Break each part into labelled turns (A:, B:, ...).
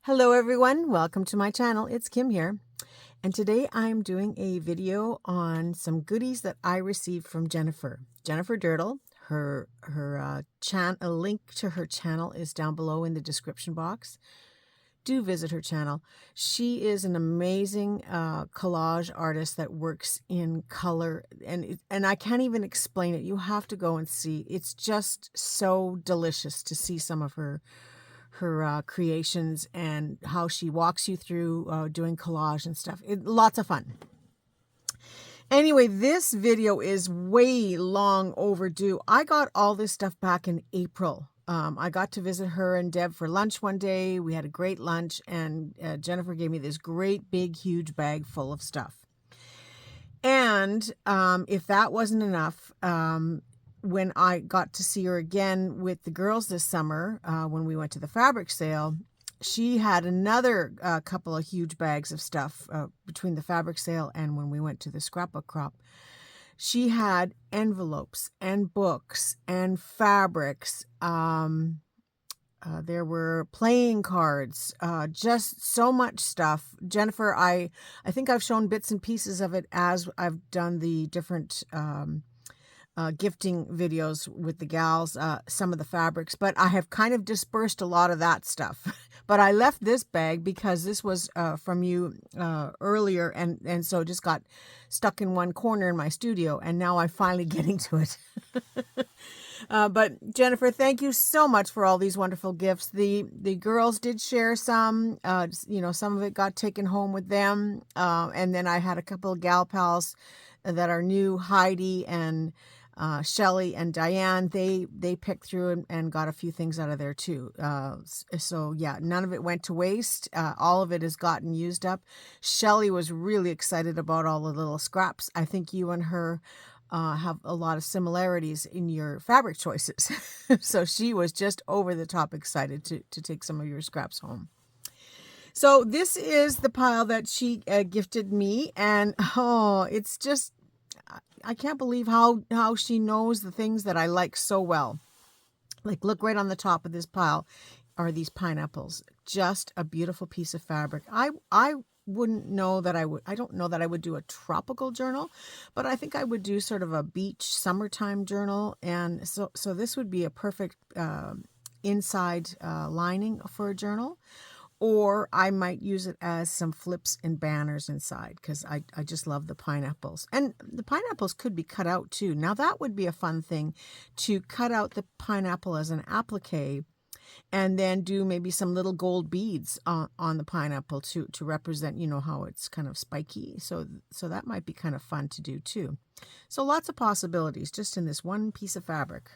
A: Hello everyone, welcome to my channel. It's Kim here, and today I'm doing a video on some goodies that I received from Jennifer Dirtle. A link to her channel is down below in the description box. Do visit her channel. She is an amazing collage artist that works in color, and I can't even explain it. You have to go and see. It's just so delicious to see some of her creations and how she walks you through doing collage and stuff. Lots of fun. Anyway, this video is way long overdue. I got all this stuff back in April. I got to visit her and Deb for lunch one day. We had a great lunch, and Jennifer gave me this great big huge bag full of stuff. And if that wasn't enough, when I got to see her again with the girls this summer, when we went to the fabric sale, she had another couple of huge bags of stuff between the fabric sale and when we went to the scrapbook crop. She had envelopes and books and fabrics. There were playing cards, just so much stuff. Jennifer, I think I've shown bits and pieces of it as I've done the different gifting videos with the gals, some of the fabrics, but I have kind of dispersed a lot of that stuff. But I left this bag because this was from you earlier, and so it just got stuck in one corner in my studio, and now I'm finally getting to it. But Jennifer, thank you so much for all these wonderful gifts. The girls did share some, some of it got taken home with them. And then I had a couple of gal pals that are new, Heidi and Shelly and Diane. They picked through and got a few things out of there too. So yeah, none of it went to waste. All of it has gotten used up. Shelly was really excited about all the little scraps. I think you and her have a lot of similarities in your fabric choices. So she was just over the top excited to take some of your scraps home. So this is the pile that she gifted me, and it's just, I can't believe how she knows the things that I like so well. Like, look right on the top of this pile are these pineapples. Just a beautiful piece of fabric. I wouldn't know that I don't know that I would do a tropical journal, but I think I would do sort of a beach summertime journal. And so this would be a perfect inside lining for a journal. Or I might use it as some flips and banners inside, because I just love the pineapples. And the pineapples could be cut out too. Now that would be a fun thing, to cut out the pineapple as an applique and then do maybe some little gold beads on the pineapple to represent, how it's kind of spiky. So that might be kind of fun to do too. So lots of possibilities just in this one piece of fabric.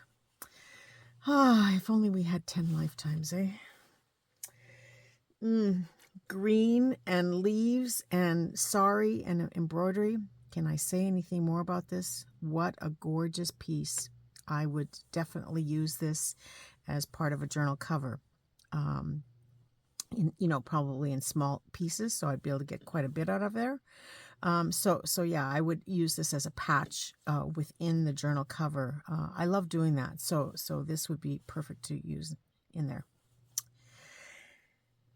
A: If only we had 10 lifetimes, eh? Green and leaves and sari and embroidery. Can I say anything more about this? What a gorgeous piece. I would definitely use this as part of a journal cover. Probably in small pieces, so I'd be able to get quite a bit out of there. So yeah, I would use this as a patch within the journal cover. I love doing that. So this would be perfect to use in there.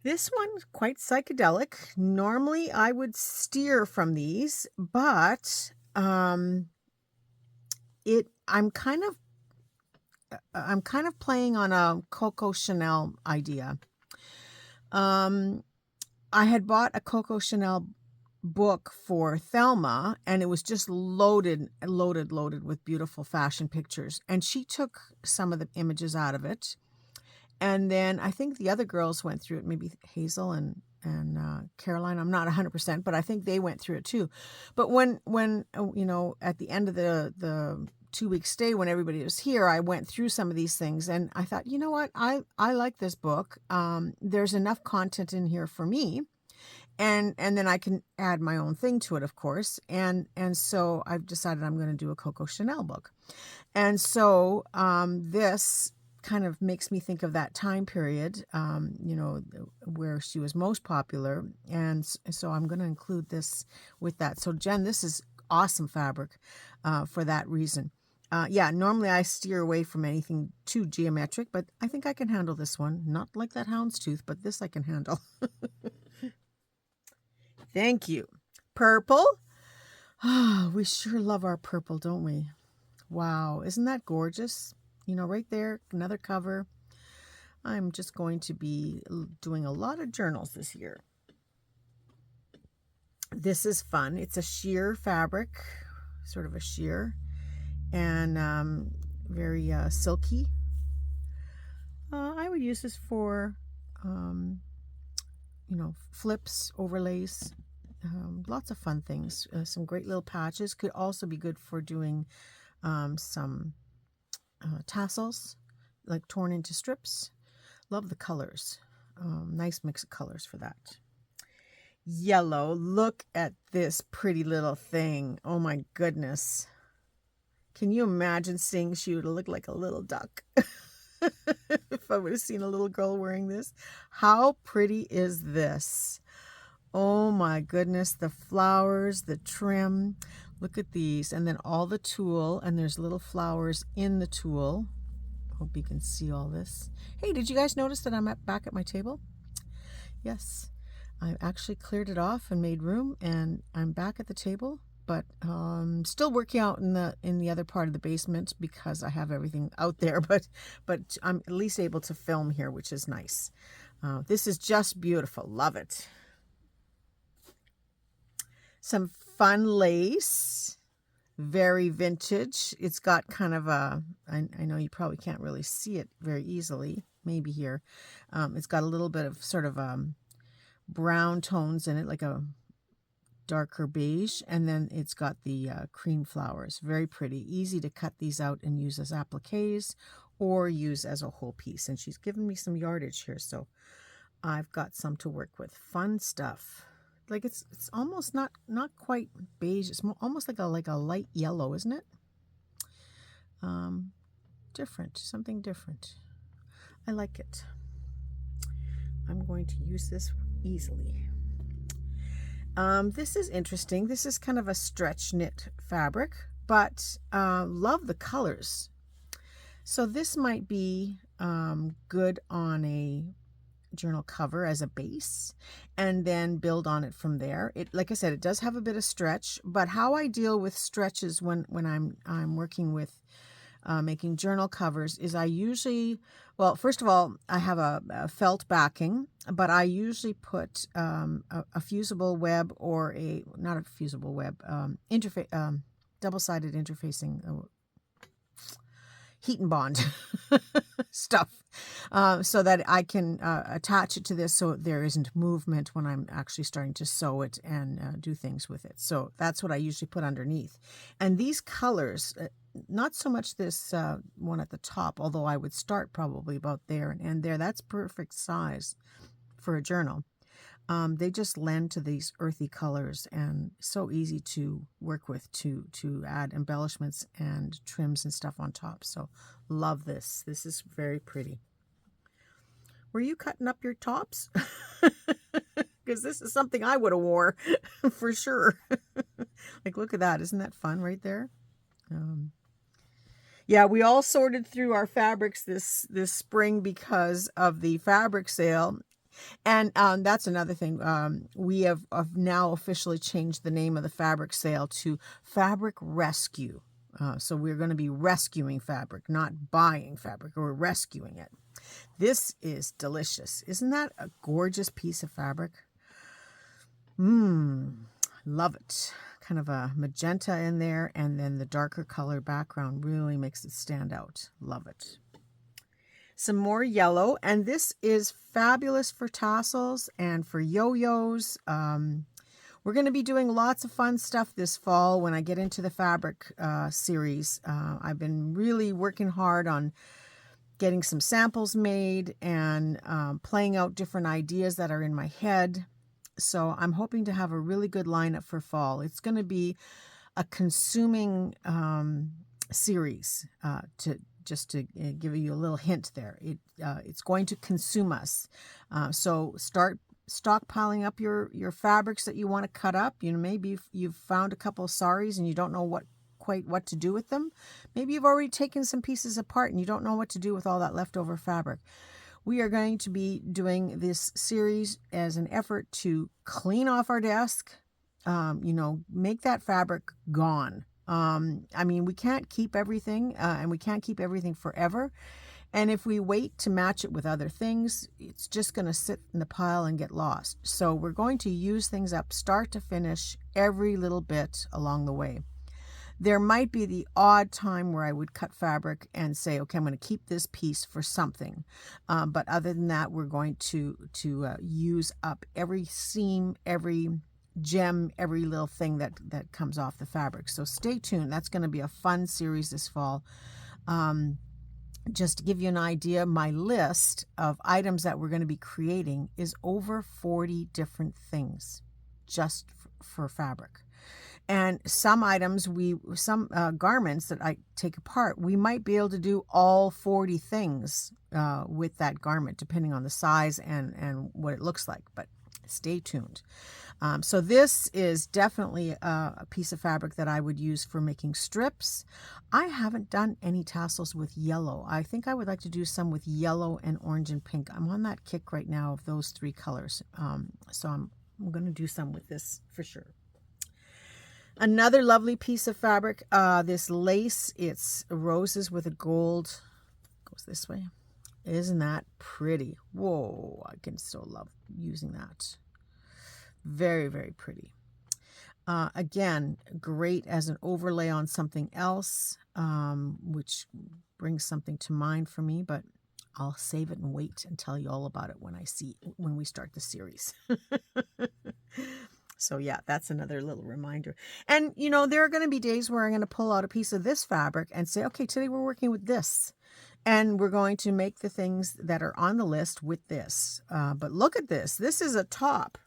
A: This one's quite psychedelic. Normally I would steer from these, but I'm kind of playing on a Coco Chanel idea. I had bought a Coco Chanel book for Thelma, and it was just loaded with beautiful fashion pictures. And she took some of the images out of it. And then I think the other girls went through it, maybe Hazel and Caroline. I'm not 100%, but I think they went through it too. But when at the end of the 2-week stay, when everybody was here, I went through some of these things, and I thought, you know what, I like this book. There's enough content in here for me, and then I can add my own thing to it, of course. And so I've decided I'm going to do a Coco Chanel book, and so this kind of makes me think of that time period, where she was most popular. And so I'm going to include this with that. So Jen, this is awesome fabric for that reason. Yeah, normally I steer away from anything too geometric, but I think I can handle this one. Not like that houndstooth, but this I can handle. Thank you. Purple. Ah, we sure love our purple, don't we? Wow, isn't that gorgeous? You know, right there, another cover. I'm just going to be doing a lot of journals this year. This is fun. It's a sheer fabric, sort of a sheer, and very silky. I would use this for, you know, flips, overlays, lots of fun things. Some great little patches. Could also be good for doing some tassels, like torn into strips. Love the colors. Nice mix of colors for that. Yellow. Look at this pretty little thing. Oh my goodness. Can you imagine seeing she would look like a little duck? If I would have seen a little girl wearing this. How pretty is this? Oh my goodness. The flowers, the trim. Look at these. And then all the tulle. And there's little flowers in the tulle. Hope you can see all this. Hey, did you guys notice that I'm back at my table? Yes. I actually cleared it off and made room, and I'm back at the table, but still working out in the other part of the basement because I have everything out there, but I'm at least able to film here, which is nice. This is just beautiful. Love it. Some fun lace. Very vintage. It's got kind of a, I know you probably can't really see it very easily, maybe here. It's got a little bit of sort of brown tones in it, like a darker beige, and then it's got the cream flowers. Very pretty. Easy to cut these out and use as appliques or use as a whole piece. And she's given me some yardage here, so I've got some to work with. Fun stuff. Like it's almost not quite beige. It's almost like a light yellow, isn't it? Different, something different. I like it. I'm going to use this easily. This is interesting. This is kind of a stretch knit fabric, but love the colors. So this might be good on a journal cover as a base, and then build on it from there. It, like I said, it does have a bit of stretch, but how I deal with stretches when I'm working with making journal covers is I usually, well, first of all, I have a felt backing, but I usually put a fusible web or not a fusible web, double-sided interfacing, heat and bond stuff, so that I can attach it to this so there isn't movement when I'm actually starting to sew it and do things with it. So that's what I usually put underneath. And these colors, not so much this one at the top, although I would start probably about there and end there. That's perfect size for a journal. They just lend to these earthy colors and so easy to work with to add embellishments and trims and stuff on top. So love this. This is very pretty. Were you cutting up your tops? Because this is something I would have wore for sure. Like, look at that. Isn't that fun right there? Yeah, we all sorted through our fabrics this spring because of the fabric sale. And that's another thing. We have now officially changed the name of the fabric sale to Fabric Rescue. So we're going to be rescuing fabric, not buying fabric. We're rescuing it. This is delicious. Isn't that a gorgeous piece of fabric? Love it. Kind of a magenta in there, and then the darker color background really makes it stand out. Love it. Some more yellow, and this is fabulous for tassels and for yo-yos. We're going to be doing lots of fun stuff this fall when I get into the fabric series. I've been really working hard on getting some samples made and playing out different ideas that are in my head. So I'm hoping to have a really good lineup for fall. It's going to be a consuming series to give you a little hint there. It's going to consume us. So start stockpiling up your fabrics that you want to cut up. You know, maybe you've found a couple of saris and you don't know what quite what to do with them. Maybe you've already taken some pieces apart and you don't know what to do with all that leftover fabric. We are going to be doing this series as an effort to clean off our desk, make that fabric gone. I mean, we can't keep everything, and we can't keep everything forever. And if we wait to match it with other things, it's just going to sit in the pile and get lost. So we're going to use things up start to finish, every little bit along the way. There might be the odd time where I would cut fabric and say, okay, I'm going to keep this piece for something. But other than that, we're going to use up every seam, every gem, every little thing that comes off the fabric. So stay tuned. That's going to be a fun series this fall. Just to give you an idea, my list of items that we're going to be creating is over 40 different things just for fabric. And some items, some garments that I take apart, we might be able to do all 40 things with that garment, depending on the size and what it looks like. But stay tuned. So this is definitely a piece of fabric that I would use for making strips. I haven't done any tassels with yellow. I think I would like to do some with yellow and orange and pink. I'm on that kick right now of those three colors. So I'm going to do some with this for sure. Another lovely piece of fabric, this lace. It's roses with a gold. Goes this way. Isn't that pretty? Whoa, I can still love using that. Very, very pretty. Again, great as an overlay on something else, which brings something to mind for me, but I'll save it and wait and tell you all about it when we start the series. So yeah, that's another little reminder. And there are going to be days where I'm going to pull out a piece of this fabric and say, okay, today we're working with this. And we're going to make the things that are on the list with this. But look at this. This is a top.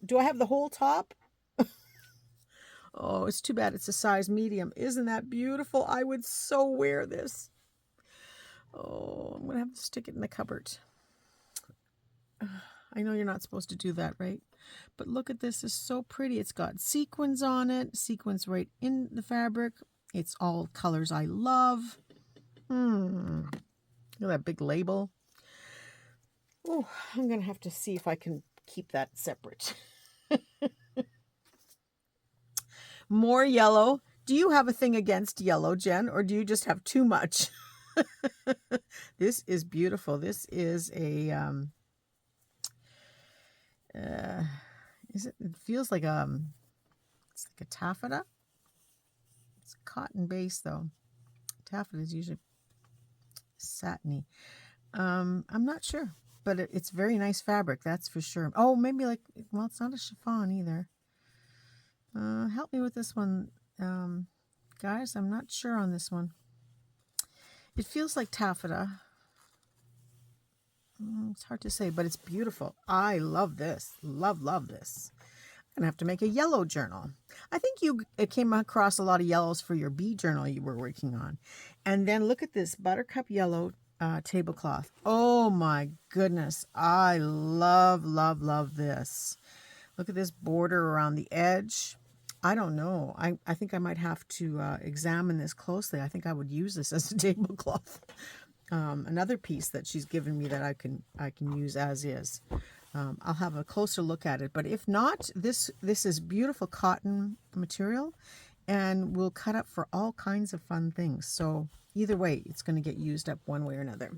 A: Do I have the whole top? Oh, it's too bad it's a size medium. Isn't that beautiful? I would so wear this. Oh, I'm going to have to stick it in the cupboard. I know you're not supposed to do that, right? But look at this. It's so pretty. It's got sequins on it. Sequins right in the fabric. It's all colors I love. Look at that big label. Oh, I'm going to have to see if I can keep that separate. More yellow. Do you have a thing against yellow, Jen, or do you just have too much? This is beautiful. This is a it feels like it's like a taffeta. It's cotton based though. Taffeta is usually satiny. I'm not sure, but it's very nice fabric, that's for sure. Oh, maybe well, it's not a chiffon either. Help me with this one, guys. I'm not sure on this one. It feels like taffeta. It's hard to say, but it's beautiful. I love this. Love this. I'm going to have to make a yellow journal. I think you came across a lot of yellows for your bee journal you were working on. And then look at this buttercup yellow tablecloth. Oh my goodness. I love this. Look at this border around the edge. I don't know. I think I might have to examine this closely. I think I would use this as a tablecloth. Another piece that she's given me that I can use as is. I'll have a closer look at it. But if not, this is beautiful cotton material, and will cut up for all kinds of fun things. So either way, it's going to get used up one way or another.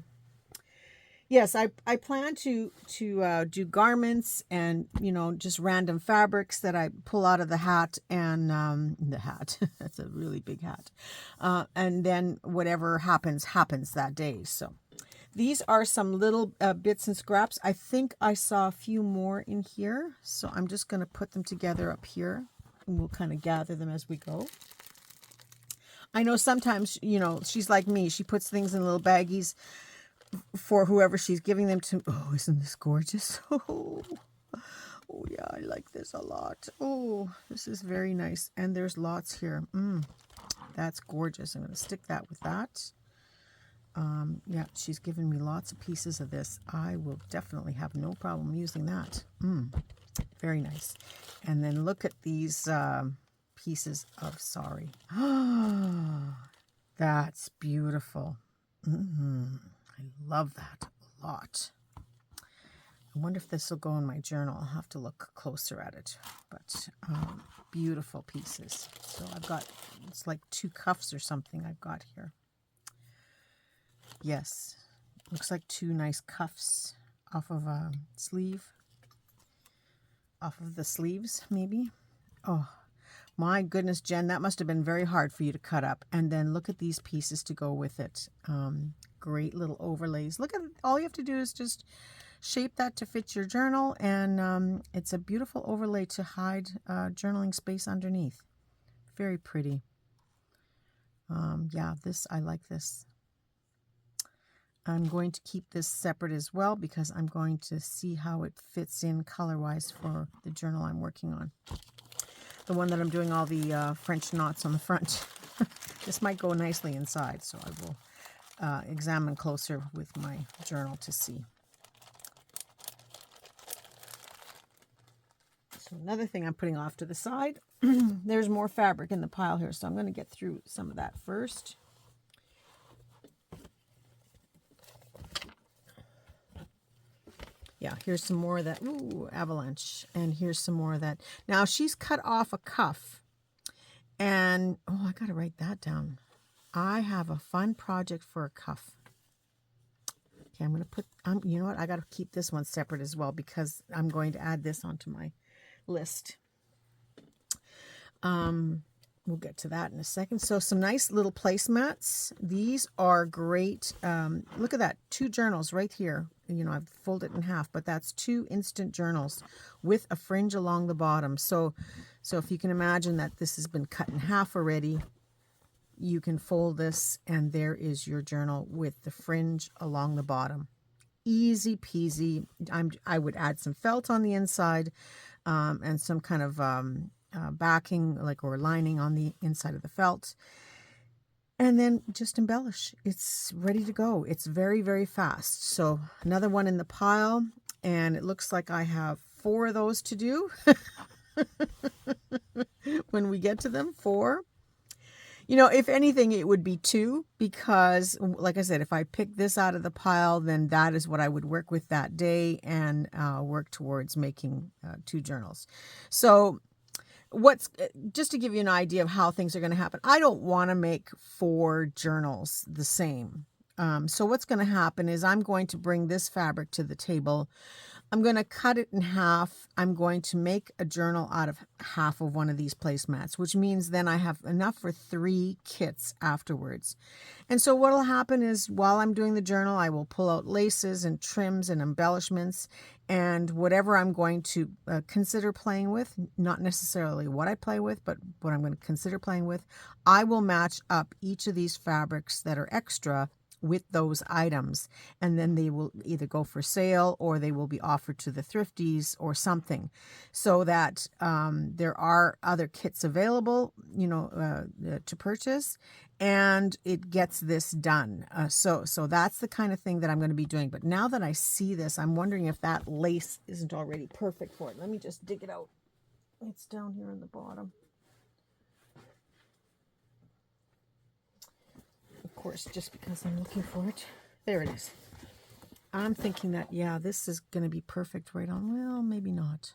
A: Yes, I plan to do garments and, just random fabrics that I pull out of the hat and the hat. That's a really big hat. And then whatever happens that day. So these are some little bits and scraps. I think I saw a few more in here. So I'm just going to put them together up here, and we'll kind of gather them as we go. I know sometimes, she's like me. She puts things in little baggies for whoever she's giving them to. Oh, isn't this gorgeous? Oh yeah, I like this a lot. Oh, this is very nice. And there's lots here. That's gorgeous. I'm going to stick that with that. Yeah, she's given me lots of pieces of this. I will definitely have no problem using that. Very nice. And then look at these pieces of sari. That's beautiful. I love that a lot. I wonder if this will go in my journal. I'll have to look closer at it. But beautiful pieces. So I've got, it's like 2 cuffs or something I've got here. Yes, looks like 2 nice cuffs off of a sleeve. Off of the sleeves, maybe. Oh, my goodness, Jen, that must have been very hard for you to cut up. And then look at these pieces to go with it. Great little overlays. Look at it. All you have to do is just shape that to fit your journal, and it's a beautiful overlay to hide journaling space underneath. Very pretty. Yeah, I like this. I'm going to keep this separate as well because I'm going to see how it fits in color-wise for the journal I'm working on. The one that I'm doing all the French knots on the front. This might go nicely inside, so I will examine closer with my journal to see. So another thing I'm putting off to the side, there's more fabric in the pile here, so I'm going to get through some of that first. Yeah, here's some more of that, ooh, avalanche, and here's some more of that. Now, she's cut off a cuff, and, oh, I got to write that down. I have a fun project for a cuff. Okay, I'm going to put, you know what, I got to keep this one separate as well because I'm going to add this onto my list. We'll get to that in a second. So some nice little placemats. These are great. Look at that, 2 journals right here. You know, I've folded it in half, but that's 2 instant journals with a fringe along the bottom. So if you can imagine that this has been cut in half already, you can fold this and there is your journal with the fringe along the bottom. Easy peasy. I would add some felt on the inside and some kind of backing or lining on the inside of the felt. And then just embellish. It's ready to go. It's very, very fast. So another one in the pile, and it looks like I have 4 of those to do. When we get to them, 4. You know, if anything, it would be 2 because, like I said, if I pick this out of the pile, then that is what I would work with that day and work towards making 2 journals. So just to give you an idea of how things are going to happen, I don't want to make 4 journals the same. So what's going to happen is I'm going to bring this fabric to the table. I'm going to cut it in half. I'm going to make a journal out of half of one of these placemats, which means then I have enough for 3 kits afterwards. And so what will happen is while I'm doing the journal, I will pull out laces and trims and embellishments and whatever I'm going to consider playing with, not necessarily what I play with, but what I'm going to consider playing with, I will match up each of these fabrics that are extra with those items, and then they will either go for sale or they will be offered to the thrifties or something, so that there are other kits available, you know, to purchase, and it gets this done. So that's the kind of thing that I'm going to be doing. But now that I see this, I'm wondering if that lace isn't already perfect for it. Let me just dig it out. It's down here on the bottom. Of course, just because I'm looking for it. There it is. I'm thinking that, yeah, this is going to be perfect right on. Well, maybe not.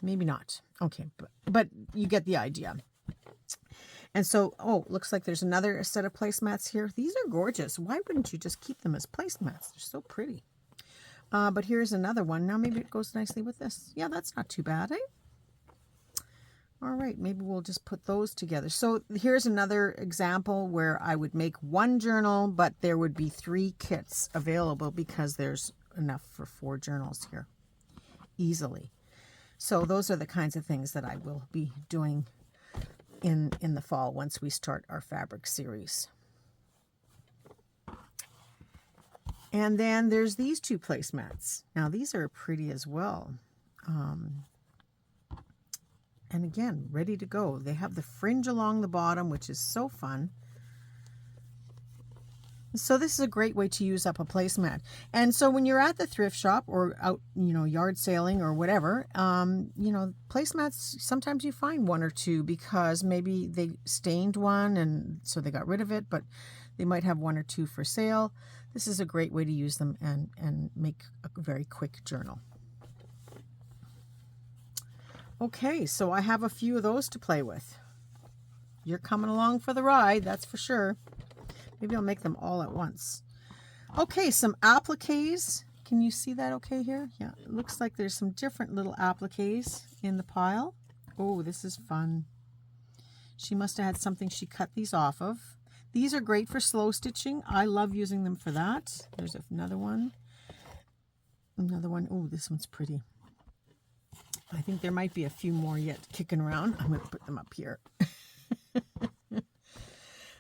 A: Maybe not. Okay, but you get the idea. And so, oh, looks like there's another set of placemats here. These are gorgeous. Why wouldn't you just keep them as placemats? They're so pretty. But here's another one. Now maybe it goes nicely with this. Yeah, that's not too bad, eh? All right, maybe we'll just put those together. So here's another example where I would make 1 journal, but there would be 3 kits available because there's enough for 4 journals here easily. So those are the kinds of things that I will be doing in the fall once we start our fabric series. And then there's these 2 placemats. Now these are pretty as well. And again, ready to go. They have the fringe along the bottom, which is so fun. So this is a great way to use up a placemat. And so when you're at the thrift shop or out, yard sailing or whatever, placemats, sometimes you find one or two because maybe they stained one and so they got rid of it, but they might have one or two for sale. This is a great way to use them and make a very quick journal. Okay, so I have a few of those to play with. You're coming along for the ride, that's for sure. Maybe I'll make them all at once. Okay, some appliques. Can you see that okay here? Yeah, it looks like there's some different little appliques in the pile. Oh, this is fun. She must have had something she cut these off of. These are great for slow stitching. I love using them for that. There's another one. Another one. Oh, this one's pretty. I think there might be a few more yet kicking around. I'm going to put them up here.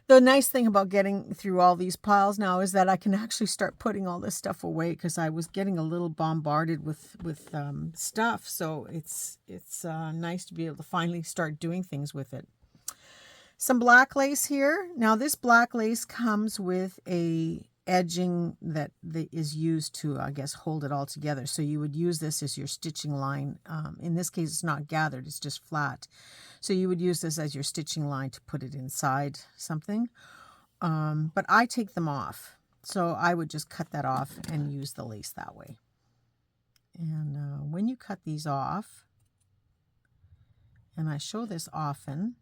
A: The nice thing about getting through all these piles now is that I can actually start putting all this stuff away because I was getting a little bombarded with stuff. So it's nice to be able to finally start doing things with it. Some black lace here. Now this black lace comes with a edging that is used to, I guess, hold it all together. So you would use this as your stitching line. In this case, it's not gathered, it's just flat. So you would use this as your stitching line to put it inside something. But I take them off. So I would just cut that off and use the lace that way. And when you cut these off, and I show this often,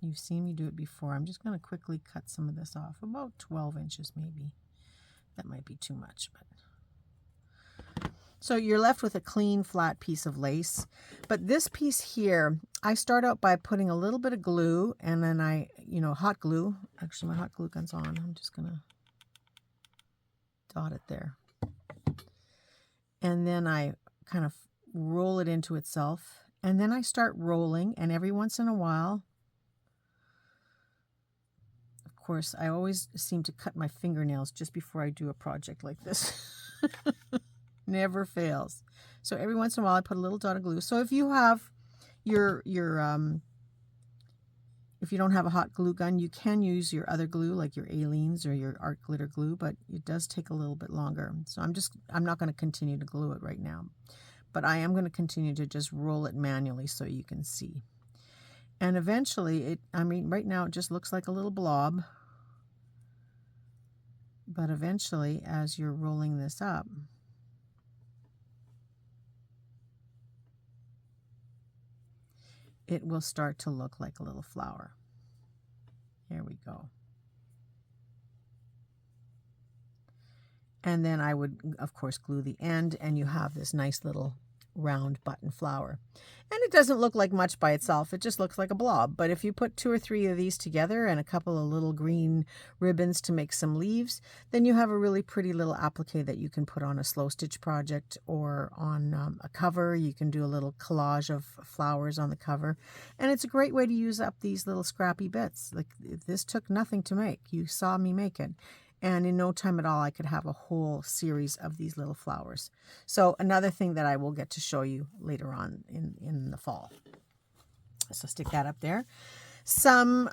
A: you've seen me do it before. I'm just going to quickly cut some of this off, about 12 inches maybe. That might be too much, but so you're left with a clean, flat piece of lace. But this piece here, I start out by putting a little bit of glue, and then hot glue. Actually, my hot glue gun's on. I'm just going to dot it there. And then I kind of roll it into itself. And then I start rolling, and every once in a while, of course, I always seem to cut my fingernails just before I do a project like this. Never fails. So every once in a while I put a little dot of glue. So if you have if you don't have a hot glue gun, you can use your other glue like your Aleene's or your art glitter glue, but it does take a little bit longer. So I'm not going to continue to glue it right now, but I am going to continue to just roll it manually so you can see. And eventually right now it just looks like a little blob, but eventually as you're rolling this up, it will start to look like a little flower. Here we go. And then I would, of course, glue the end, and you have this nice little round button flower. And it doesn't look like much by itself. It just looks like a blob. But if you put 2 or 3 of these together and a couple of little green ribbons to make some leaves, then you have a really pretty little applique that you can put on a slow stitch project or on a cover. You can do a little collage of flowers on the cover. And it's a great way to use up these little scrappy bits. Like, this took nothing to make. You saw me make it. And in no time at all, I could have a whole series of these little flowers. So another thing that I will get to show you later on in the fall. So stick that up there. Some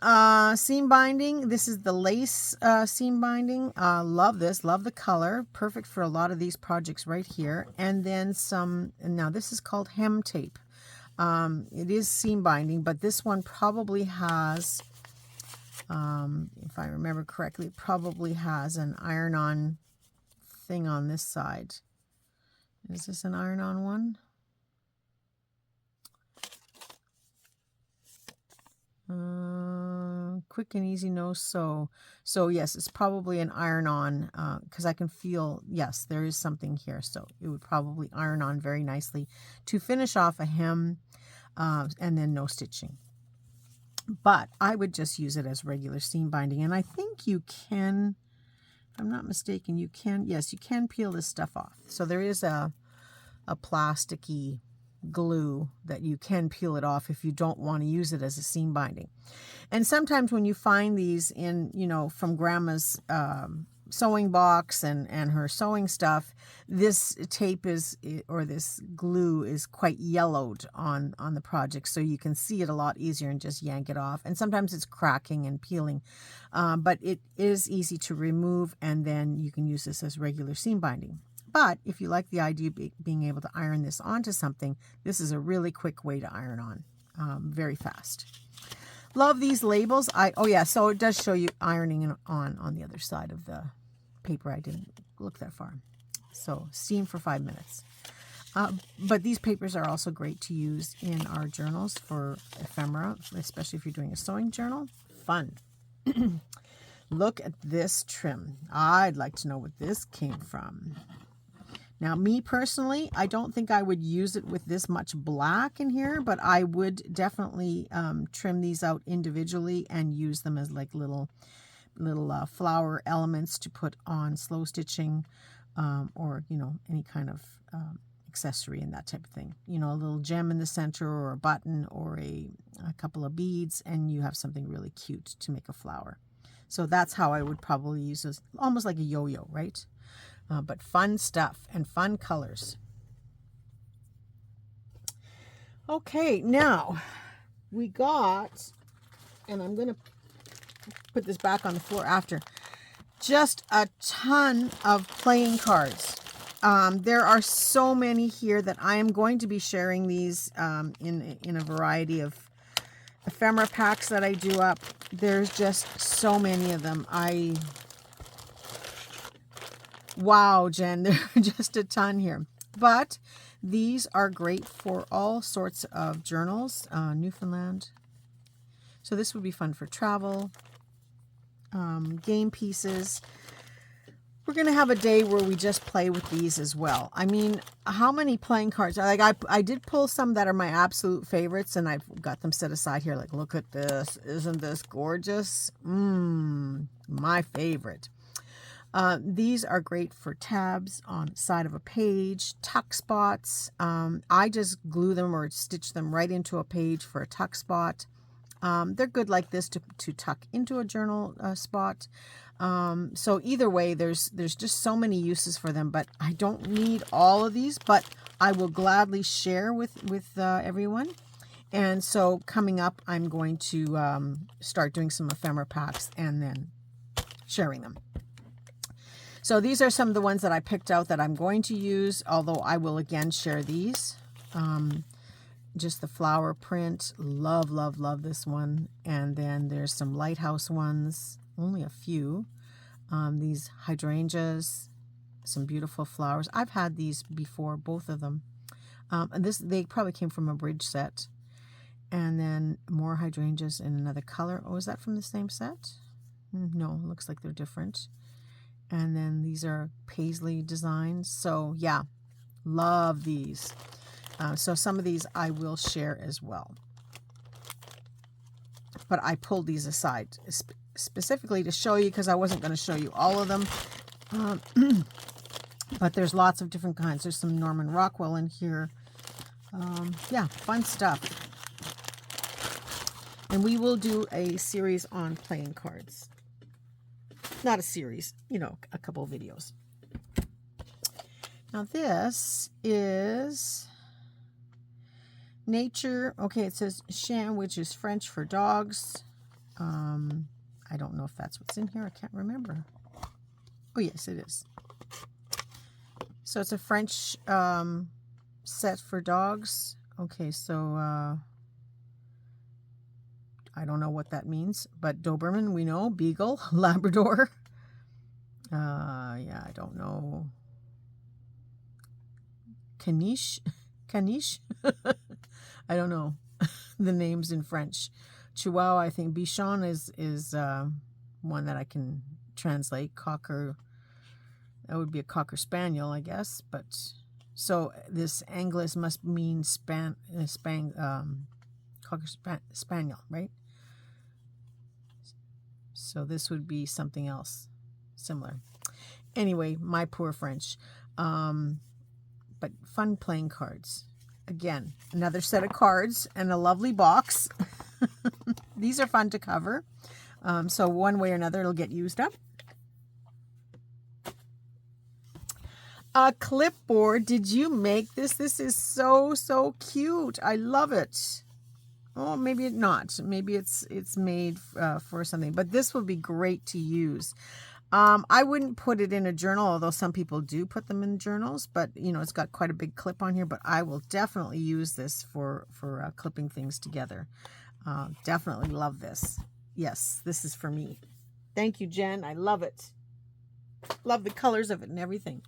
A: seam binding. This is the lace seam binding. Love this. Love the color. Perfect for a lot of these projects right here. And then now this is called hem tape. It is seam binding, but this one probably has... if I remember correctly, it probably has an iron-on thing on this side. Is this an iron-on one? Quick and easy, no sew. So yes, it's probably an iron-on because I can feel, yes, there is something here. So it would probably iron on very nicely to finish off a hem and then no stitching. But I would just use it as regular seam binding. And I think you can, if I'm not mistaken, you can peel this stuff off. So there is a plasticky glue that you can peel it off if you don't want to use it as a seam binding. And sometimes when you find these in, from grandma's sewing box and her sewing stuff, this tape or this glue is quite yellowed on the project, so you can see it a lot easier and just yank it off. And sometimes it's cracking and peeling, but it is easy to remove, and then you can use this as regular seam binding. But if you like the idea of being able to iron this onto something, this is a really quick way to iron on, very fast. Love these labels. Oh yeah, so it does show you ironing on the other side of the paper. I didn't look that far. So steam for 5 minutes. But these papers are also great to use in our journals for ephemera, especially if you're doing a sewing journal. Fun. Look at this trim. I'd like to know what this came from. Now, me personally, I don't think I would use it with this much black in here, but I would definitely trim these out individually and use them as like little flower elements to put on slow stitching, or, you know, any kind of accessory and that type of thing. You know, a little gem in the center or a button or a couple of beads, and you have something really cute to make a flower. So that's how I would probably use this, almost like a yo-yo, right? But fun stuff and fun colors. Okay, now we got, and I'm going to put this back on the floor after, just a ton of playing cards. There are so many here that I am going to be sharing these in a variety of ephemera packs that I do up. There's just so many of them. Wow, Jen, there are just a ton here. But these are great for all sorts of journals. Newfoundland. So this would be fun for travel. Game pieces. We're going to have a day where we just play with these as well. I mean, how many playing cards? Like I did pull some that are my absolute favorites, and I've got them set aside here. Like, look at this. Isn't this gorgeous? My favorite. These are great for tabs on the side of a page, tuck spots. I just glue them or stitch them right into a page for a tuck spot. They're good like this to tuck into a journal spot. So either way, there's just so many uses for them, but I don't need all of these, but I will gladly share with everyone. And so coming up, I'm going to start doing some ephemera packs and then sharing them. So these are some of the ones that I picked out that I'm going to use, although I will again share these. Just the flower print. Love, love, love this one. And then there's some lighthouse ones, only a few. These hydrangeas, some beautiful flowers. I've had these before, both of them. And they probably came from a bridge set. And then more hydrangeas in another color. Oh, is that from the same set? No, looks like they're different. And then these are paisley designs. So yeah, love these. So some of these I will share as well. But I pulled these aside specifically to show you, because I wasn't going to show you all of them. But there's lots of different kinds. There's some Norman Rockwell in here. Yeah, fun stuff. And we will do a series on playing cards. Not a series, you know, a couple of videos. Now this is Nature. Okay, it says chien, which is French for dogs. I don't know if that's what's in here. I can't remember. Oh, yes, it is. So it's a French set for dogs. Okay, so I don't know what that means, but Doberman, we know. Beagle, Labrador. Yeah, I don't know. Caniche? Caniche? I don't know the names in French. Chihuahua, I think. Bichon is one that I can translate. Cocker, that would be a Cocker Spaniel, I guess. But so this Anglais must mean Cocker Spaniel, right? So this would be something else similar. Anyway, my poor French. But fun playing cards. Again, another set of cards and a lovely box. These are fun to cover. So one way or another, it'll get used up. A clipboard. Did you make this? This is so cute. I love it. Oh, maybe not. Maybe it's made for something, but this would be great to use. I wouldn't put it in a journal, although some people do put them in journals, but you know, it's got quite a big clip on here, but I will definitely use this for clipping things together. Definitely love this. Yes, this is for me. Thank you, Jen. I love it. Love the colors of it and everything.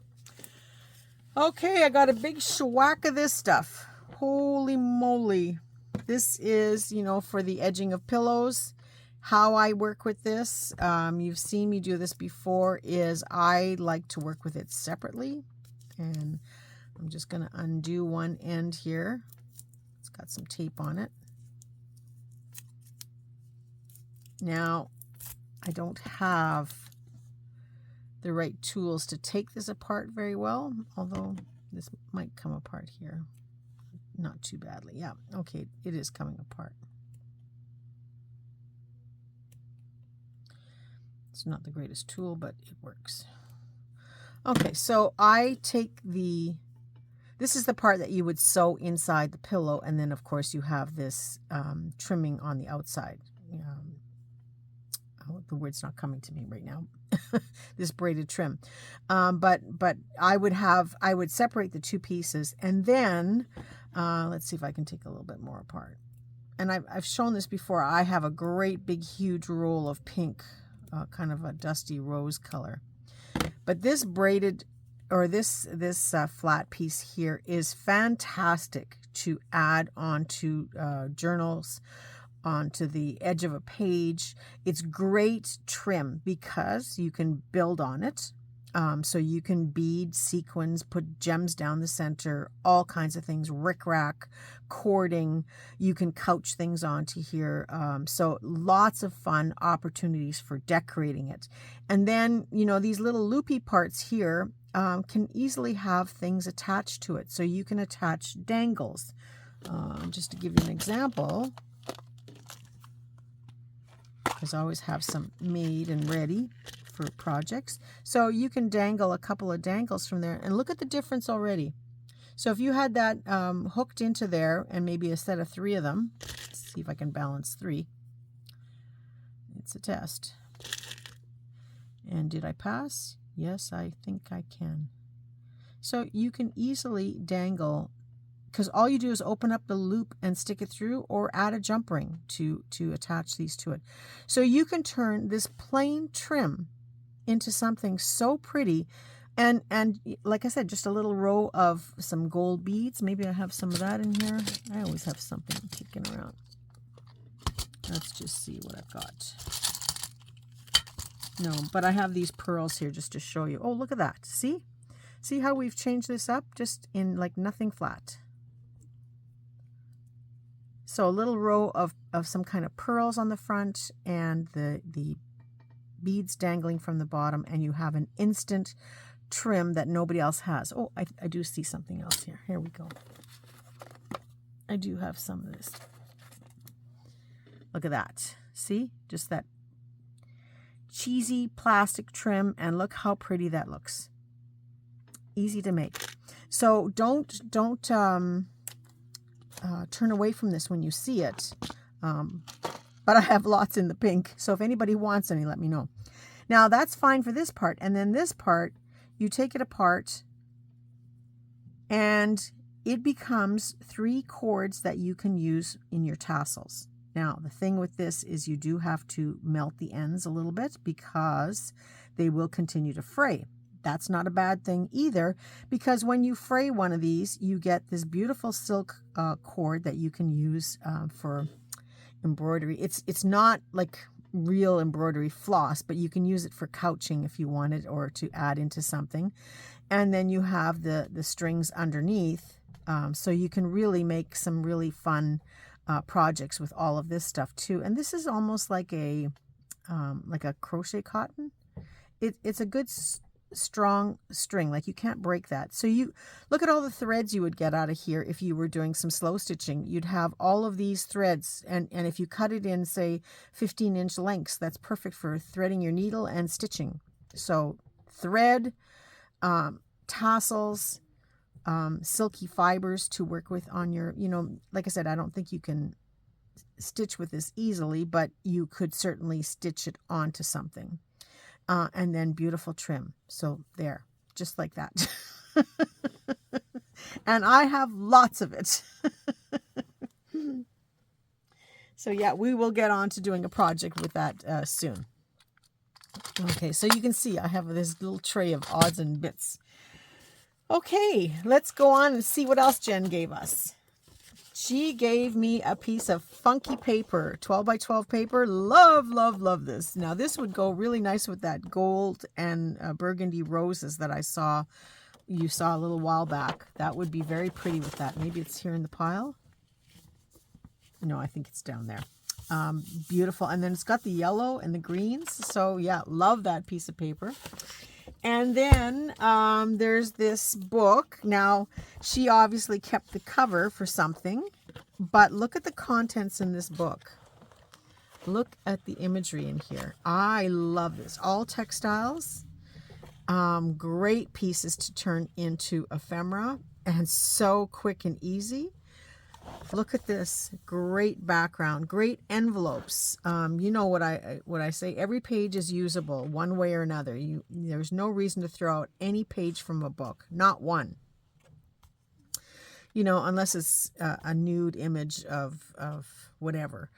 A: Okay, I got a big schwack of this stuff. Holy moly. This is, you know, for the edging of pillows. How I work with this, you've seen me do this before, is I like to work with it separately. And I'm just going to undo one end here. It's got some tape on it. Now, I don't have the right tools to take this apart very well, although this might come apart here. Not too badly. Yeah, okay, it is coming apart. It's not the greatest tool, but it works. Okay, so I take this is the part that you would sew inside the pillow, and then of course you have this trimming on the outside. Oh, the word's not coming to me right now. This braided trim. But I would separate the two pieces, and then let's see if I can take a little bit more apart. And I've shown this before. I have a great big huge roll of pink, kind of a dusty rose color. But this braided, or this flat piece here is fantastic to add onto journals, onto the edge of a page. It's great trim because you can build on it. So you can bead, sequins, put gems down the center, all kinds of things, rickrack, cording. You can couch things onto here. So lots of fun opportunities for decorating it. And then, you know, these little loopy parts here can easily have things attached to it. So you can attach dangles. Just to give you an example, because I always have some made and ready for projects. So you can dangle a couple of dangles from there, and look at the difference already. So if you had that hooked into there, and maybe a set of 3 of them, let's see if I can balance 3. It's a test. And did I pass? Yes, I think I can. So you can easily dangle, because all you do is open up the loop and stick it through, or add a jump ring to attach these to it. So you can turn this plain trim into something so pretty. And like I said, just a little row of some gold beads. Maybe I have some of that in here. I always have something kicking around. Let's just see what I've got. No, but I have these pearls here just to show you. Oh, look at that. See? See how we've changed this up just in like nothing flat. So a little row of some kind of pearls on the front, and the beads dangling from the bottom, and you have an instant trim that nobody else has. Oh, I do see something else here. Here we go. I do have some of this. Look at that. See? Just that cheesy plastic trim, and look how pretty that looks. Easy to make. So don't turn away from this when you see it. But I have lots in the pink, so if anybody wants any, let me know. Now that's fine for this part, and then this part, you take it apart, and it becomes 3 cords that you can use in your tassels. Now the thing with this is you do have to melt the ends a little bit, because they will continue to fray. That's not a bad thing either, because when you fray one of these, you get this beautiful silk cord that you can use for embroidery. It's not like real embroidery floss, but you can use it for couching if you wanted, or to add into something. And then you have the strings underneath, so you can really make some really fun projects with all of this stuff too. And this is almost like a crochet cotton. It's a good strong string, like you can't break that. So you look at all the threads you would get out of here if you were doing some slow stitching. You'd have all of these threads, and if you cut it in, say, 15-inch lengths, that's perfect for threading your needle and stitching. So thread, tassels, silky fibers to work with on your, like I said, I don't think you can stitch with this easily, but you could certainly stitch it onto something. And then beautiful trim. So there, just like that. And I have lots of it. So yeah, we will get on to doing a project with that soon. Okay, so you can see I have this little tray of odds and bits. Okay, let's go on and see what else Jen gave us. She gave me a piece of funky paper, 12 by 12 paper. Love, love, love this. Now this would go really nice with that gold and burgundy roses that you saw a little while back. That would be very pretty with that. Maybe it's here in the pile. No, I think it's down there. Beautiful. And then it's got the yellow and the greens. So yeah, love that piece of paper. And then there's this book. Now, she obviously kept the cover for something, but look at the contents in this book. Look at the imagery in here. I love this. All textiles. Great pieces to turn into ephemera, and so quick and easy. Look at this. Great background. Great envelopes. You know what I say. Every page is usable one way or another. There's no reason to throw out any page from a book. Not one. Unless it's a nude image of whatever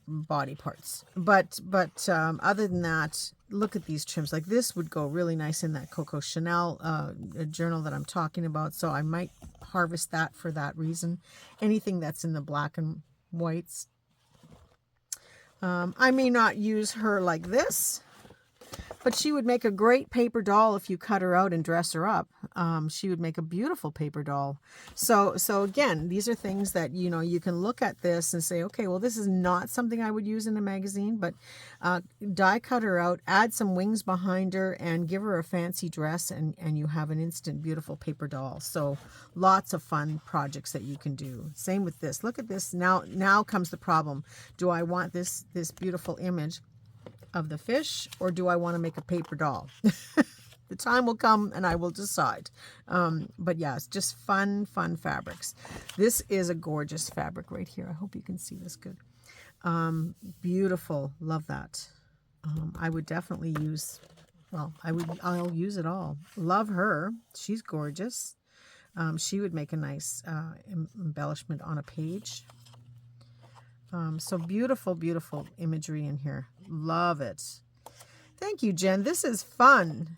A: body parts. But other than that, look at these trims. Like this would go really nice in that Coco Chanel journal that I'm talking about. So I might harvest that for that reason. Anything that's in the black and whites. I may not use her like this, but she would make a great paper doll if you cut her out and dress her up. She would make a beautiful paper doll. So again, these are things that, you can look at this and say, okay, well, this is not something I would use in a magazine, but die cut her out, add some wings behind her, and give her a fancy dress, and you have an instant beautiful paper doll. So lots of fun projects that you can do. Same with this. Look at this. Now comes the problem. Do I want this beautiful image of the fish, or do I want to make a paper doll? The time will come and I will decide. But yeah, it's just fun fabrics. This is a gorgeous fabric right here. I hope you can see this good. Beautiful. Love that. I would definitely use, I'll use it all. Love her. She's gorgeous. She would make a nice embellishment on a page. So beautiful, beautiful imagery in here. Love it. Thank you, Jen. This is fun.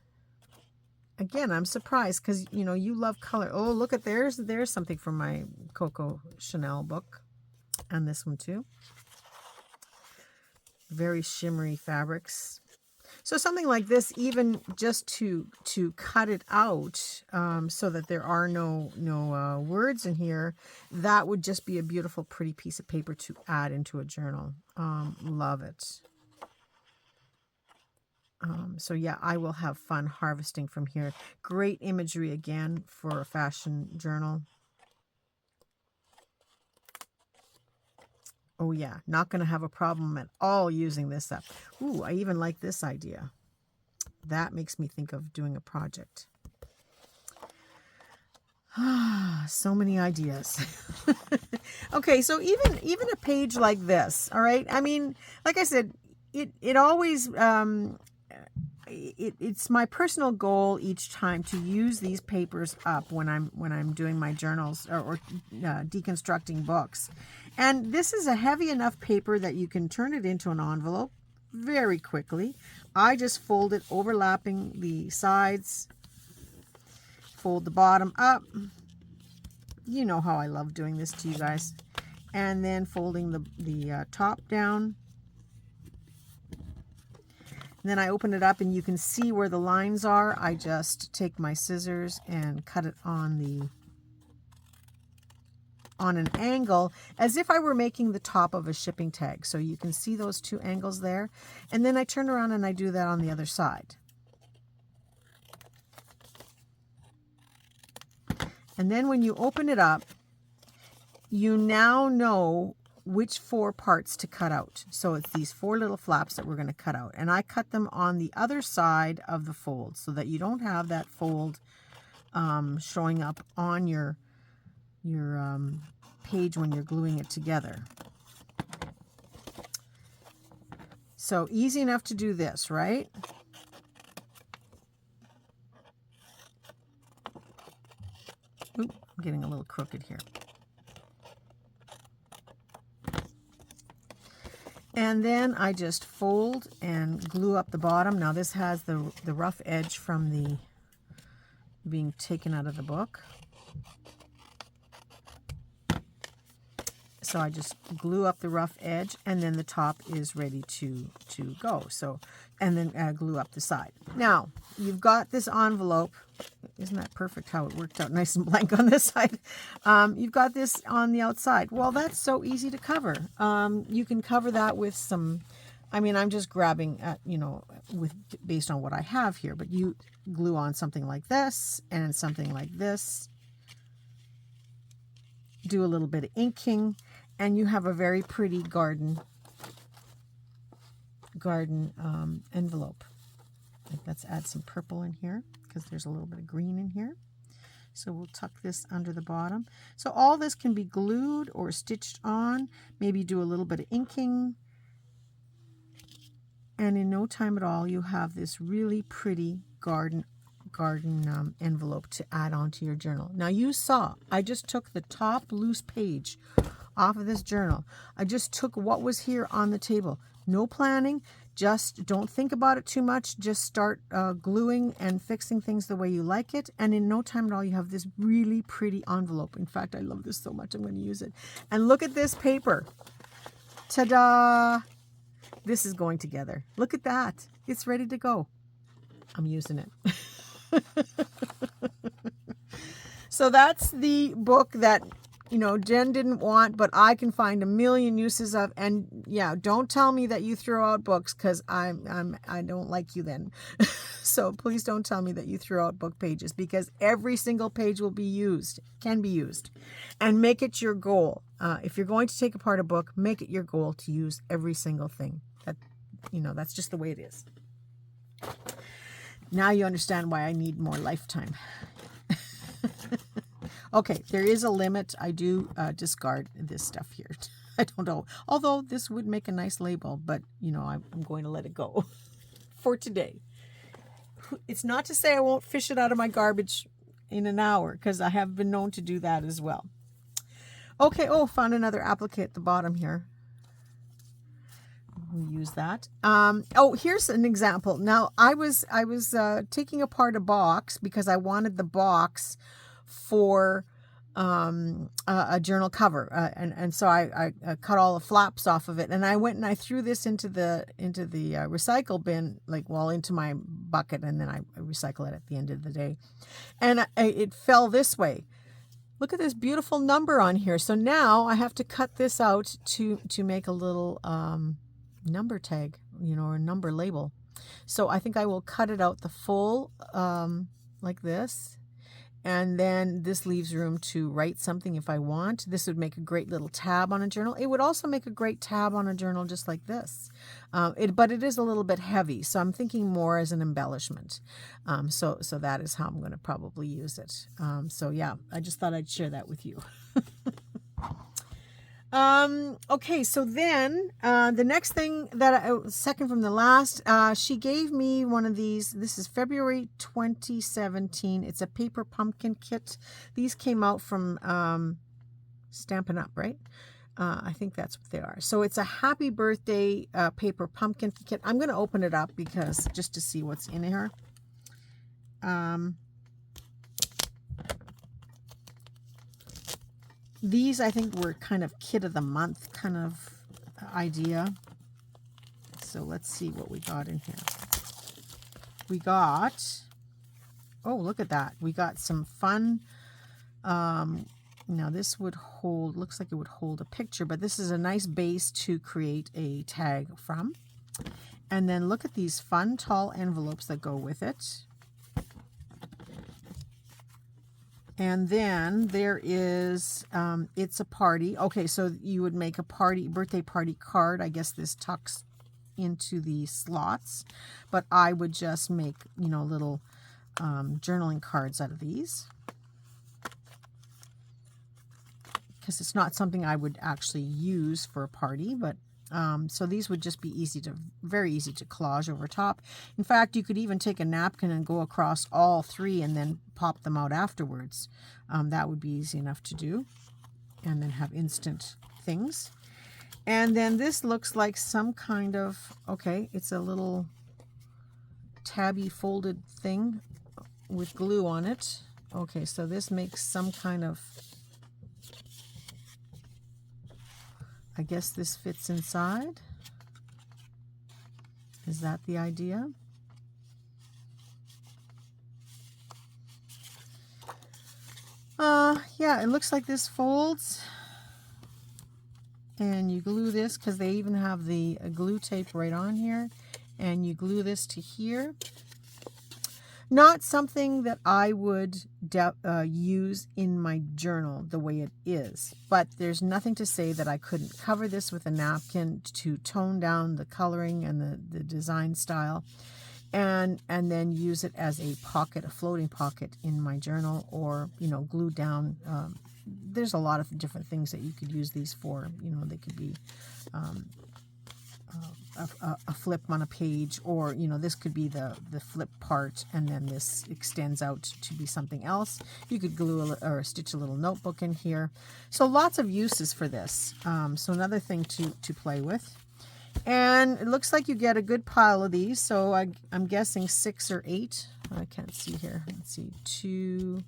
A: Again, I'm surprised because, you love color. Oh, look at there's something from my Coco Chanel book. And this one too. Very shimmery fabrics. So something like this, even just to cut it out so that there are no words in here, that would just be a beautiful, pretty piece of paper to add into a journal. Love it. So yeah, I will have fun harvesting from here. Great imagery again for a fashion journal. Oh yeah, not going to have a problem at all using this up. Ooh, I even like this idea. That makes me think of doing a project. So many ideas. Okay, so even a page like this, all right? I mean, like I said, it always it's my personal goal each time to use these papers up when I'm doing my journals or deconstructing books. And this is a heavy enough paper that you can turn it into an envelope very quickly. I just fold it overlapping the sides, fold the bottom up. You know how I love doing this to you guys. And then folding the top down. And then I open it up and you can see where the lines are. I just take my scissors and cut it on an angle as if I were making the top of a shipping tag. So you can see those two angles there. And then I turn around and I do that on the other side. And then when you open it up, you now know which 4 parts to cut out. So it's these 4 little flaps that we're going to cut out. And I cut them on the other side of the fold so that you don't have that fold showing up on your page when you're gluing it together. So easy enough to do this, right? Oop, I'm getting a little crooked here. And then I just fold and glue up the bottom. Now this has the rough edge from the being taken out of the book. So I just glue up the rough edge, and then the top is ready to go. So, and then glue up the side. Now, you've got this envelope. Isn't that perfect how it worked out nice and blank on this side? You've got this on the outside. Well, that's so easy to cover. You can cover that with some, I mean, I'm just grabbing at, based on what I have here, but you glue on something like this and something like this. Do a little bit of inking, and you have a very pretty garden envelope. Let's add some purple in here because there's a little bit of green in here. So we'll tuck this under the bottom. So all this can be glued or stitched on. Maybe do a little bit of inking. And in no time at all, you have this really pretty garden envelope to add onto your journal. Now you saw, I just took the top loose page off of this journal. I just took what was here on the table. No planning, just don't think about it too much. Just start gluing and fixing things the way you like it. And in no time at all, you have this really pretty envelope. In fact, I love this so much, I'm going to use it. And look at this paper. Ta-da! This is going together. Look at that. It's ready to go. I'm using it. So that's the book that, Jen didn't want, but I can find a million uses of. And yeah, don't tell me that you throw out books, because I don't like you then. So please don't tell me that you throw out book pages, because every single page will be used, can be used. And make it your goal. If you're going to take apart a book, make it your goal to use every single thing. That's just the way it is. Now you understand why I need more lifetime. Okay, there is a limit. I do discard this stuff here. I don't know. Although this would make a nice label, but, I'm going to let it go for today. It's not to say I won't fish it out of my garbage in an hour, because I have been known to do that as well. Okay, found another applique at the bottom here. We'll use that. Here's an example. Now, I was taking apart a box because I wanted the box for a journal cover, and so I cut all the flaps off of it, and I went and I threw this into the recycle bin, into my bucket, and then I recycle it at the end of the day, and it fell this way. Look at this beautiful number on here. So now I have to cut this out to make a little number tag, or number label. So I think I will cut it out the full like this, and then this leaves room to write something if I want. This would make a great little tab on a journal. It would also make a great tab on a journal just like this. But it is a little bit heavy, so I'm thinking more as an embellishment. So that is how I'm going to probably use it. So yeah, I just thought I'd share that with you. Okay, so then the next thing that second from the last, she gave me one of these. This is February 2017. It's a paper pumpkin kit. These came out from Stampin' Up, right? I think that's what they are. So it's a happy birthday paper pumpkin kit. I'm going to open it up because just to see what's in here. These, I think, were kind of kit of the month kind of idea. So let's see what we got in here. We got, look at that. We got some fun. Now this would hold, looks like it would hold a picture, but this is a nice base to create a tag from. And then look at these fun tall envelopes that go with it. And then there is, it's a party. Okay, so you would make a birthday party card. I guess this tucks into the slots. But I would just make, little journaling cards out of these, because it's not something I would actually use for a party, but so these would just be very easy to collage over top. In fact, you could even take a napkin and go across all three and then pop them out afterwards. That would be easy enough to do, and then have instant things. And then this looks like some kind of, okay, it's a little tabby folded thing with glue on it. Okay, so this makes some kind of, I guess this fits inside. Is that the idea? Yeah, it looks like this folds. And you glue this, because they even have the glue tape right on here. And you glue this to here. Not something that I would use in my journal the way it is, but there's nothing to say that I couldn't cover this with a napkin to tone down the coloring and the design style, and then use it as a pocket, a floating pocket in my journal, or, you know, glue down. There's a lot of different things that you could use these for. You know, they could be a flip on a page, or, you know, this could be the flip part, and then this extends out to be something else. You could glue or stitch a little notebook in here. So lots of uses for this. So another thing to play with. And it looks like you get a good pile of these. So I'm guessing 6 or 8. I can't see here. Let's see. 2,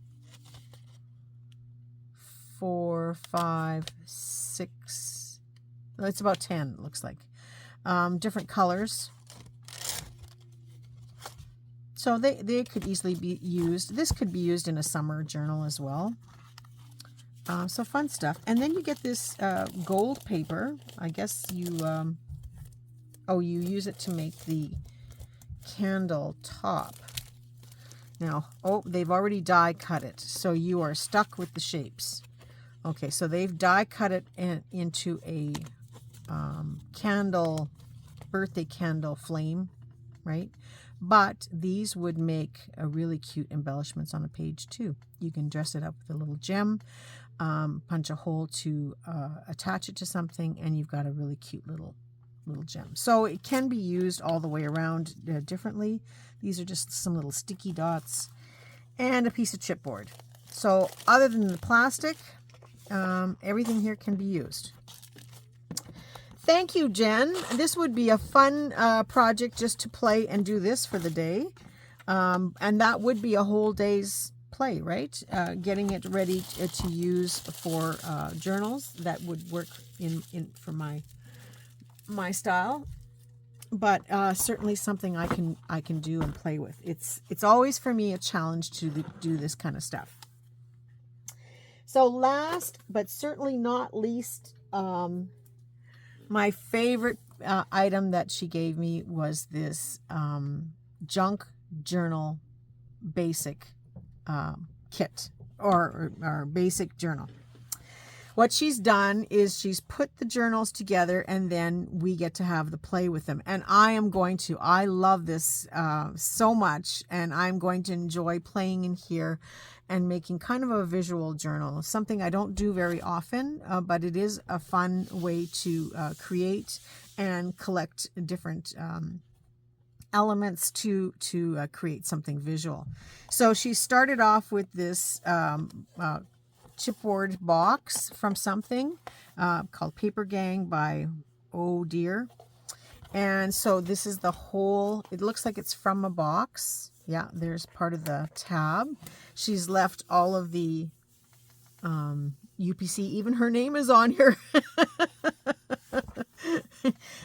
A: 4, 5, 6. It's about 10, it looks like. Different colors. So they could easily be used. This could be used in a summer journal as well. So fun stuff. And then you get this gold paper. I guess you, you use it to make the candle top. Now, they've already die cut it. So you are stuck with the shapes. Okay, so they've die cut it into a birthday candle flame, right? But these would make a really cute embellishments on a page too. You can dress it up with a little gem, punch a hole to attach it to something, and you've got a really cute little gem. So it can be used all the way around differently. These are just some little sticky dots and a piece of chipboard. So other than the plastic, everything here can be used. Thank you, Jen. This would be a fun project just to play and do this for the day. And that would be a whole day's play, right? Getting it ready to use for journals. That would work for my style. But certainly something I can do and play with. It's always for me a challenge to do this kind of stuff. So last but certainly not least, my favorite item that she gave me was this junk journal basic kit, or basic journal. What she's done is she's put the journals together, and then we get to have the play with them. And I love this so much, and I'm going to enjoy playing in here and making kind of a visual journal, something I don't do very often, but it is a fun way to create and collect different elements to create something visual. So she started off with this chipboard box from something called Paper Gang by Oh Dear. And so this is the whole, it looks like it's from a box. Yeah, there's part of the tab. She's left all of the UPC, even her name is on here.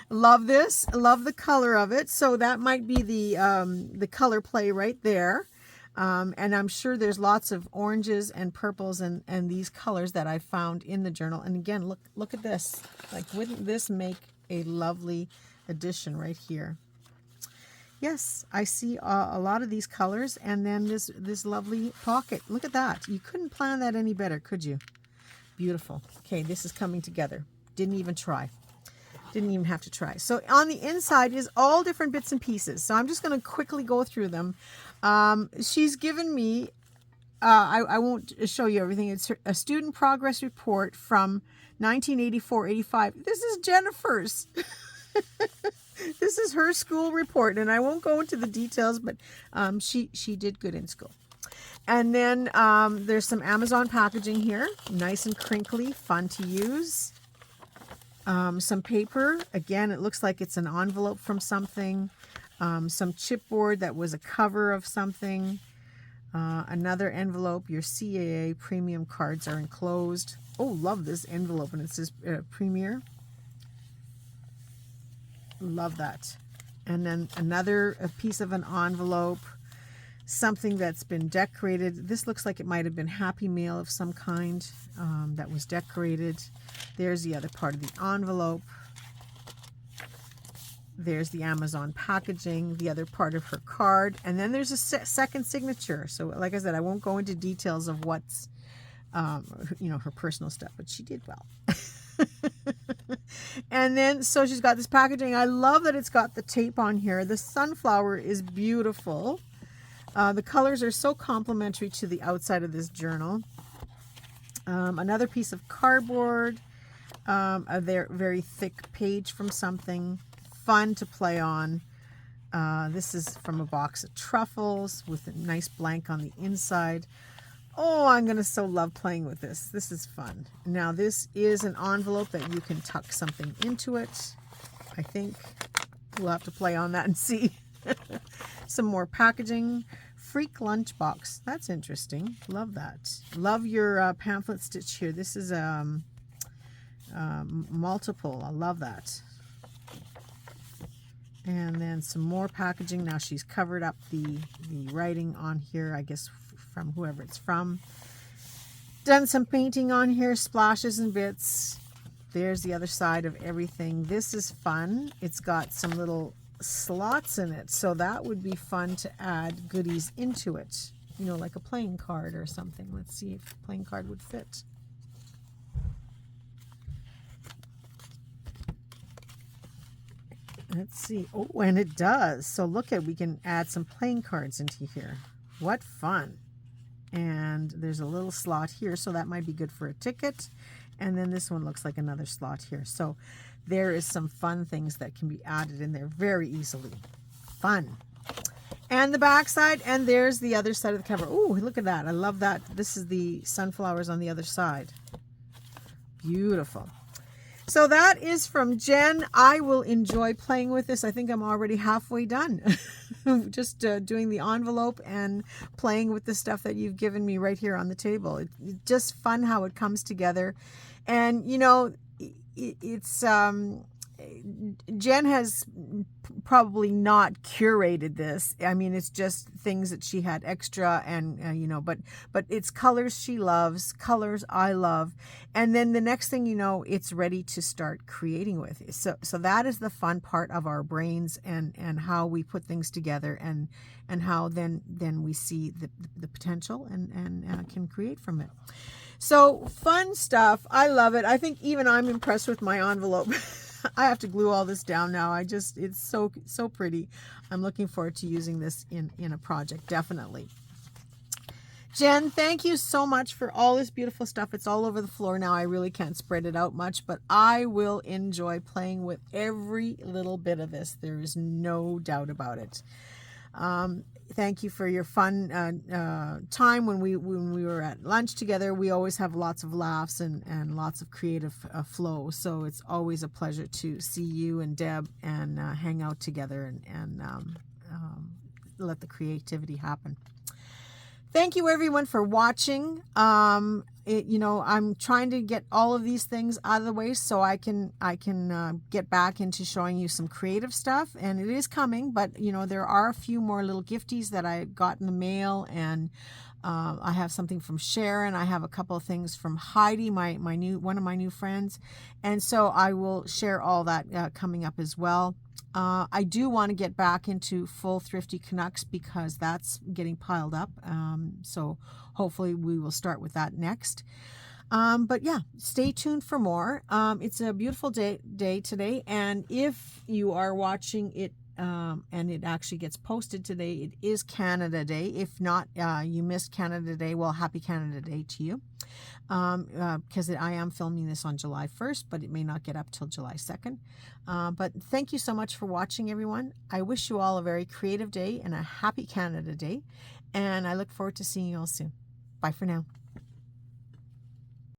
A: Love this. Love the color of it. So that might be the color play right there. And I'm sure there's lots of oranges and purples and these colors that I found in the journal. And again, look at this. Like, wouldn't this make a lovely addition right here? Yes, I see a lot of these colors, and then this lovely pocket. Look at that. You couldn't plan that any better, could you? Beautiful. Okay, this is coming together. Didn't even try. Didn't even have to try. So on the inside is all different bits and pieces. So I'm just going to quickly go through them. She's given me, I won't show you everything. It's a student progress report from 1984-85. This is Jennifer's. This is her school report, and I won't go into the details, but she did good in school. And then there's some Amazon packaging here, nice and crinkly, fun to use. Some paper, again, it looks like it's an envelope from something. Some chipboard that was a cover of something. Another envelope, your CAA premium cards are enclosed. Oh, love this envelope, and it says Premier. Love that. And then another piece of an envelope, something that's been decorated. This looks like it might have been Happy Mail of some kind that was decorated. There's the other part of the envelope. There's the Amazon packaging, the other part of her card, and then there's a second signature. So like I said, I won't go into details of what's her personal stuff, but she did well. And then, so she's got this packaging. I love that it's got the tape on here. The sunflower is beautiful. The colors are so complementary to the outside of this journal. Another piece of cardboard, a very thick page from something, fun to play on. This is from a box of truffles with a nice blank on the inside. Oh, I'm going to so love playing with this. This is fun. Now, this is an envelope that you can tuck something into it. I think we'll have to play on that and see. Some more packaging. Freak lunchbox. That's interesting. Love that. Love your pamphlet stitch here. This is multiple. I love that. And then some more packaging. Now she's covered up the writing on here, I guess from whoever it's from. Done some painting on here, splashes and bits. There's the other side of everything. This is fun. It's got some little slots in it, so that would be fun to add goodies into it. You know, like a playing card or something. Let's see if a playing card would fit. Let's see. Oh, and it does. So look at, we can add some playing cards into here. What fun. And there's a little slot here, so that might be good for a ticket. And then this one looks like another slot here. So there is some fun things that can be added in there very easily. Fun. And the back side, and there's the other side of the cover. Oh, look at that. I love that. This is the sunflowers on the other side. Beautiful. So that is from Jen. I will enjoy playing with this. I think I'm already halfway done. Just doing the envelope and playing with the stuff that you've given me right here on the table. It's just fun how it comes together. And, you know, it's Jen has probably not curated this. I mean, it's just things that she had extra, and you know, but it's colors she loves, colors I love, and then the next thing you know, it's ready to start creating with. So that is the fun part of our brains, and how we put things together, and how then we see the potential and can create from it. So fun stuff. I love it. I think even I'm impressed with my envelope. I have to glue all this down now. It's so pretty. I'm looking forward to using this in a project, definitely. Jen, thank you so much for all this beautiful stuff. It's all over the floor now. I really can't spread it out much, but I will enjoy playing with every little bit of this. There is no doubt about it. Thank you for your fun time when we were at lunch together. We always have lots of laughs and lots of creative flow. So it's always a pleasure to see you and Deb and hang out together and let the creativity happen. Thank you everyone for watching. You know, I'm trying to get all of these things out of the way so I can get back into showing you some creative stuff, and it is coming. But you know, there are a few more little gifties that I got in the mail, and I have something from Sharon. I have a couple of things from Heidi, one of my new friends, and so I will share all that coming up as well. I do want to get back into full Thrifty Canucks because that's getting piled up. So hopefully we will start with that next. But yeah, stay tuned for more. It's a beautiful day today. And if you are watching it and it actually gets posted today. It is Canada Day. If not, you missed Canada Day, well, happy Canada Day to you. Because I am filming this on July 1st, but it may not get up till July 2nd. But thank you so much for watching, everyone. I wish you all a very creative day and a happy Canada Day, and I look forward to seeing you all soon. Bye for now.